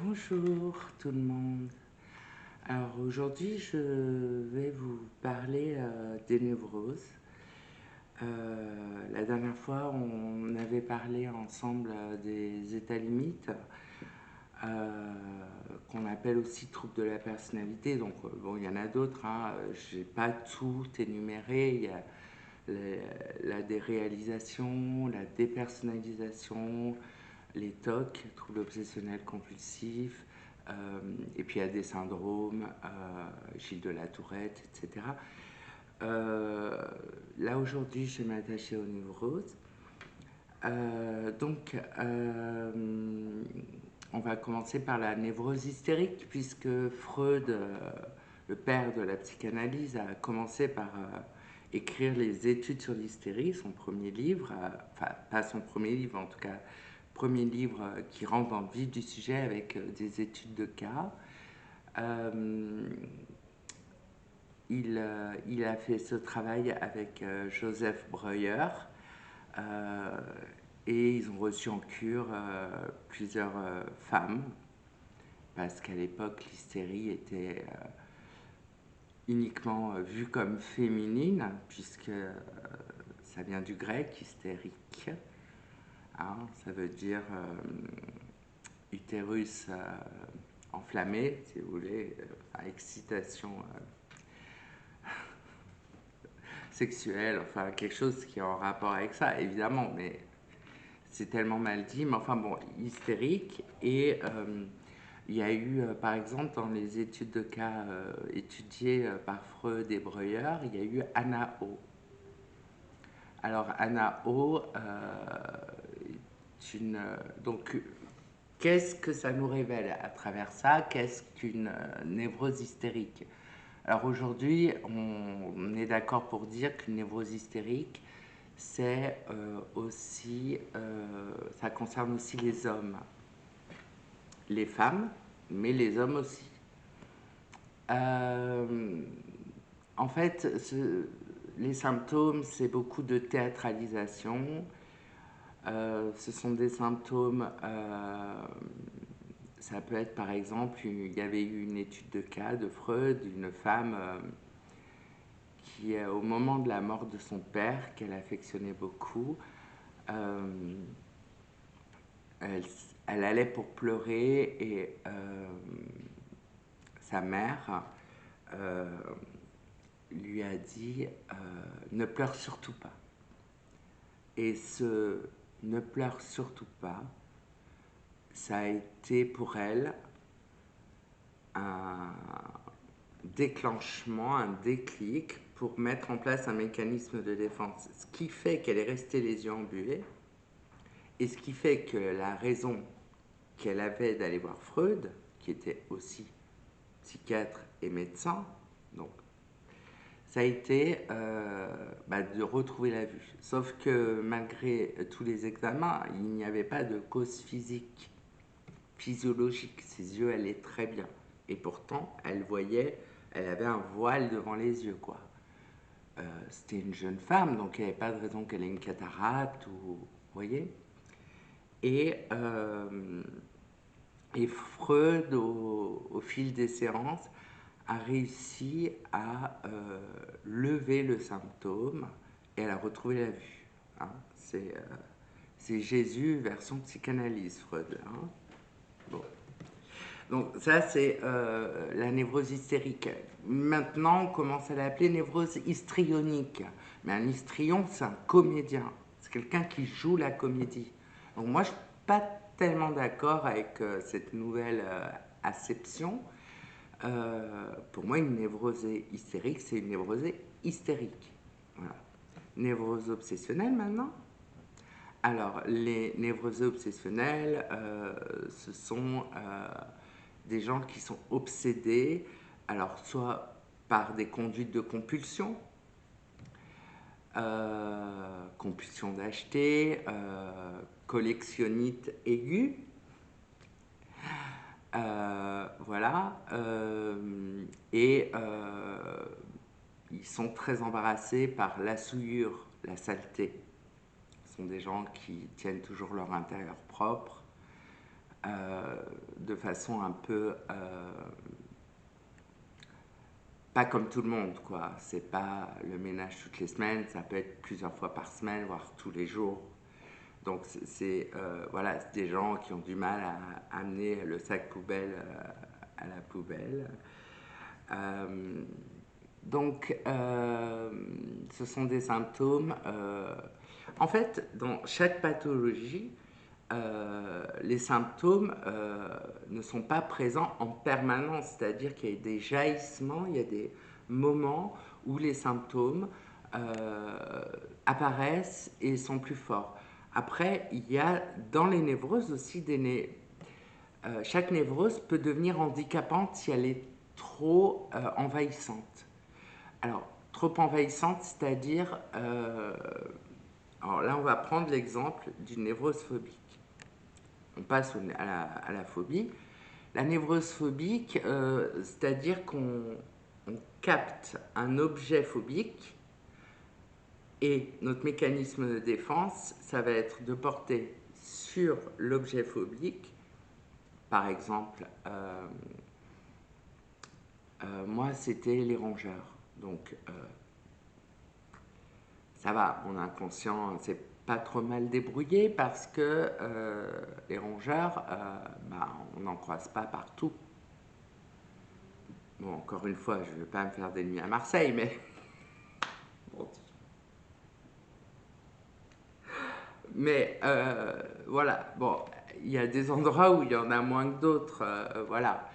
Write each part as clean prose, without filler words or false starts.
Bonjour tout le monde. Alors aujourd'hui je vais vous parler des névroses. La dernière fois on avait parlé ensemble des états limites euh, qu'on appelle aussi troubles de la personnalité. Donc bon, il y en a d'autres, hein. Je n'ai pas tout énuméré. Il y a la déréalisation, la dépersonnalisation, les TOC, troubles obsessionnels compulsifs, et puis il y a des syndromes, Gilles de la Tourette, etc. Là aujourd'hui, je vais m'attacher aux névroses. On va commencer par la névrose hystérique, puisque Freud, le père de la psychanalyse, a commencé par écrire les études sur l'hystérie, son premier livre, enfin pas son premier livre, en tout cas premier livre qui rentre dans le vif du sujet avec des études de cas. Il a fait ce travail avec Joseph Breuer, euh, et ils ont reçu en cure plusieurs femmes, parce qu'à l'époque l'hystérie était uniquement vue comme féminine, puisque ça vient du grec hystérique, hein, ça veut dire utérus enflammé, si vous voulez, excitation sexuelle, enfin quelque chose qui est en rapport avec ça, évidemment, mais c'est tellement mal dit, mais enfin bon, hystérique. Et il y a eu, par exemple, dans les études de cas étudiées par Freud et Breuer, il y a eu Anna O. Alors Anna O, est une, donc qu'est-ce que ça nous révèle à travers ça? Qu'est-ce qu'une névrose hystérique? Alors aujourd'hui, on est d'accord pour dire qu'une névrose hystérique, c'est aussi, ça concerne aussi les hommes, les femmes, mais les hommes aussi. Euh, En fait, les symptômes, c'est beaucoup de théâtralisation. Ce sont des symptômes, ça peut être par exemple, il y avait eu une étude de cas de Freud, une femme qui, au moment de la mort de son père, qu'elle affectionnait beaucoup, euh, elle, elle allait pour pleurer et sa mère lui a dit ne pleure surtout pas. Et ce ne pleure surtout pas, ça a été pour elle un déclenchement, un déclic pour mettre en place un mécanisme de défense. Ce qui fait qu'elle est restée les yeux embués et ce qui fait que la raison qu'elle avait d'aller voir Freud, qui était aussi psychiatre et médecin, donc ça a été de retrouver la vue. Sauf que malgré tous les examens, il n'y avait pas de cause physique, physiologique. Ses yeux allaient très bien. Et pourtant, elle voyait, elle avait un voile devant les yeux, quoi. C'était une jeune femme, donc il n'y avait pas de raison qu'elle ait une cataracte, ou, vous voyez. Et, euh, et Freud, au fil des séances, a réussi à lever le symptôme et elle a retrouvé la vue. Hein. C'est Jésus version psychanalyse, Freud. Hein. Bon. Donc ça, c'est la névrose hystérique. Maintenant, on commence à l'appeler névrose histrionique. Mais un histrion, c'est un comédien. C'est quelqu'un qui joue la comédie. Donc moi, je ne suis pas tellement d'accord avec cette nouvelle acception. Pour moi, une névrose hystérique, c'est une névrose hystérique. Voilà. Névrose obsessionnelle maintenant. Alors, les névrosés obsessionnels, ce sont des gens qui sont obsédés, alors soit par des conduites de compulsion, compulsion d'acheter, collectionnite aiguë, voilà, et ils sont très embarrassés par la souillure, la saleté. Ce sont des gens qui tiennent toujours leur intérieur propre, de façon un peu pas comme tout le monde, quoi. C'est pas le ménage toutes les semaines, ça peut être plusieurs fois par semaine, voire tous les jours. Donc voilà, c'est des gens qui ont du mal à amener le sac poubelle à la poubelle. Euh, donc, ce sont des symptômes. En fait, dans chaque pathologie, les symptômes ne sont pas présents en permanence, c'est-à-dire qu'il y a des jaillissements, il y a des moments où les symptômes apparaissent et sont plus forts. Après, il y a dans les névroses aussi chaque névrose peut devenir handicapante si elle est trop envahissante. Alors, trop envahissante, c'est-à-dire, alors là, on va prendre l'exemple d'une névrose phobique. On passe à la phobie. La névrose phobique, c'est-à-dire qu'on capte un objet phobique et notre mécanisme de défense, ça va être de porter sur l'objet phobique, par exemple, moi c'était les rongeurs. Donc ça va, mon inconscient s'est pas trop mal débrouillé parce que les rongeurs, on n'en croise pas partout. Bon, encore une fois, je ne veux pas me faire des nuits à Marseille, mais bon. Mais voilà, bon, il y a des endroits où il y en a moins que d'autres, voilà.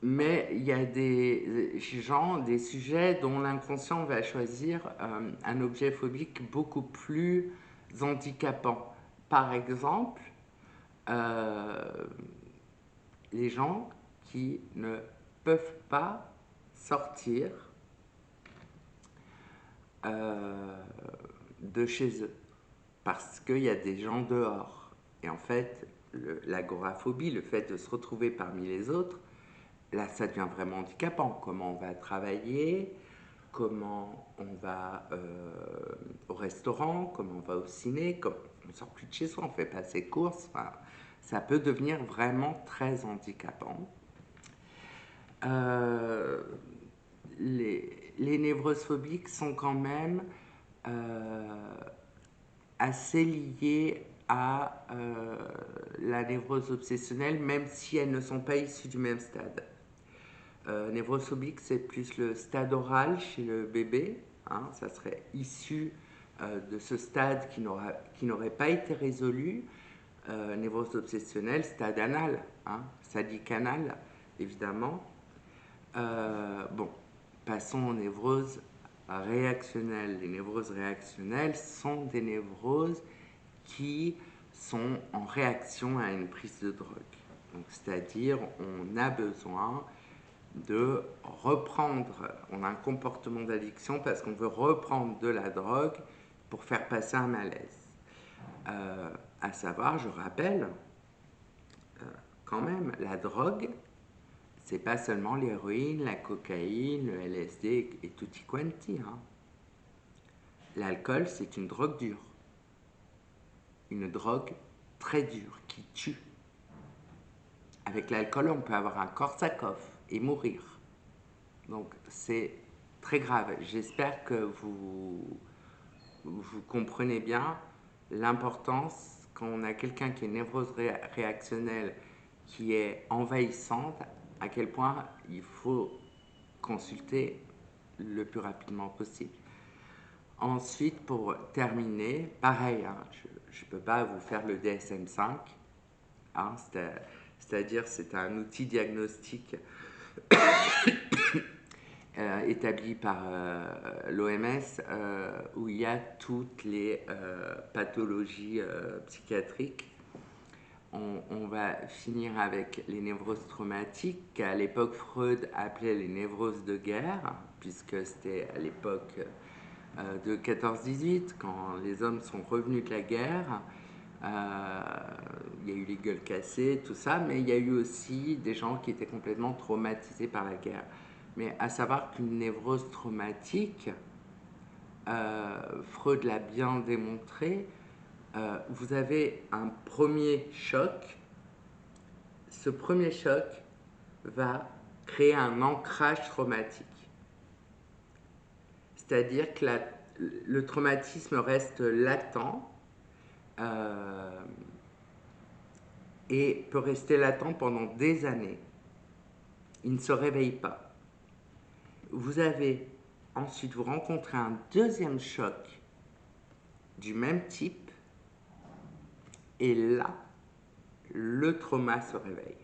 Mais il y a des gens, des sujets dont l'inconscient va choisir un objet phobique beaucoup plus handicapant. Par exemple, les gens qui ne peuvent pas sortir de chez eux parce qu'il y a des gens dehors. Et en fait, l'agoraphobie, le fait de se retrouver parmi les autres, là, ça devient vraiment handicapant. Comment on va travailler, comment on va au restaurant, comment on va au ciné, on ne sort plus de chez soi, on ne fait pas ses courses. Enfin, ça peut devenir vraiment très handicapant. Les névroses phobiques sont quand même assez liées à la névrose obsessionnelle, même si elles ne sont pas issues du même stade. Névrose phobique, c'est plus le stade oral chez le bébé, hein, ça serait issu de ce stade qui n'aurait pas été résolu. Névrose obsessionnelle, stade anal, hein, sadique anal, évidemment. Bon, passons aux névroses réactionnelles. Les névroses réactionnelles sont des névroses qui sont en réaction à une prise de drogue. Donc, c'est-à-dire, on a besoin de reprendre, on a un comportement d'addiction parce qu'on veut reprendre de la drogue pour faire passer un malaise. À savoir, je rappelle, quand même, la drogue, c'est pas seulement l'héroïne, la cocaïne, le LSD et tutti quanti. Hein. L'alcool, c'est une drogue dure. Une drogue très dure qui tue. Avec l'alcool, on peut avoir un Korsakoff et mourir. Donc, c'est très grave. J'espère que vous comprenez bien l'importance quand on a quelqu'un qui est névrose réactionnelle, qui est envahissante, à quel point il faut consulter le plus rapidement possible. Ensuite, pour terminer, pareil, hein, je ne peux pas vous faire le DSM-5, hein, c'est-à-dire c'est un outil diagnostique établi par l'OMS où il y a toutes les pathologies psychiatriques. On va finir avec les névroses traumatiques qu'à l'époque Freud appelait les névroses de guerre, puisque c'était à l'époque de 14-18, quand les hommes sont revenus de la guerre. Il y a eu les gueules cassées, tout ça, mais il y a eu aussi des gens qui étaient complètement traumatisés par la guerre. Mais à savoir qu'une névrose traumatique, Freud l'a bien démontré, vous avez un premier choc. Ce premier choc va créer un ancrage traumatique. C'est-à-dire que le traumatisme reste latent et peut rester latent pendant des années. Il ne se réveille pas. Ensuite, vous rencontrez un deuxième choc du même type et là, le trauma se réveille.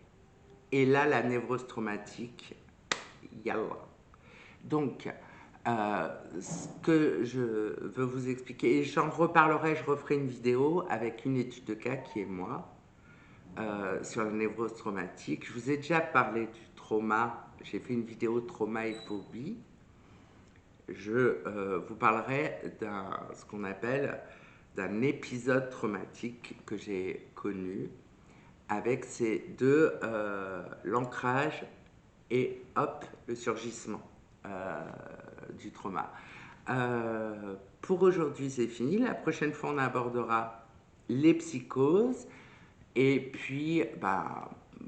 Et là, la névrose traumatique, yallah. Donc, ce que je veux vous expliquer, et j'en reparlerai, je referai une vidéo avec une étude de cas qui est moi, sur la névrose traumatique. Je vous ai déjà parlé du trauma, j'ai fait une vidéo trauma et phobie. Je vous parlerai ce qu'on appelle d'un épisode traumatique que j'ai connu avec ces deux, l'ancrage et hop, le surgissement du trauma. Pour aujourd'hui, c'est fini. La prochaine fois, on abordera les psychoses. Et puis,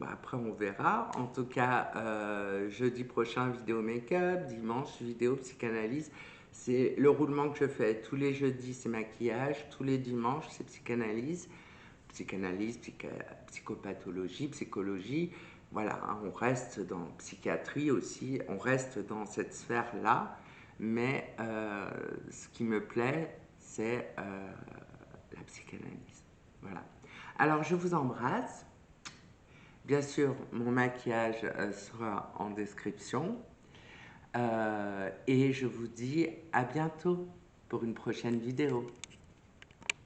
après, on verra. En tout cas, jeudi prochain, vidéo make-up. Dimanche, vidéo psychanalyse. C'est le roulement que je fais. Tous les jeudis, c'est maquillage. Tous les dimanches, c'est psychanalyse. Psychanalyse, psychopathologie, psychologie. Voilà, hein, on reste dans psychiatrie aussi. On reste dans cette sphère-là. Mais ce qui me plaît, c'est la psychanalyse. Voilà. Alors, je vous embrasse. Bien sûr, mon maquillage sera en description. Et je vous dis à bientôt pour une prochaine vidéo.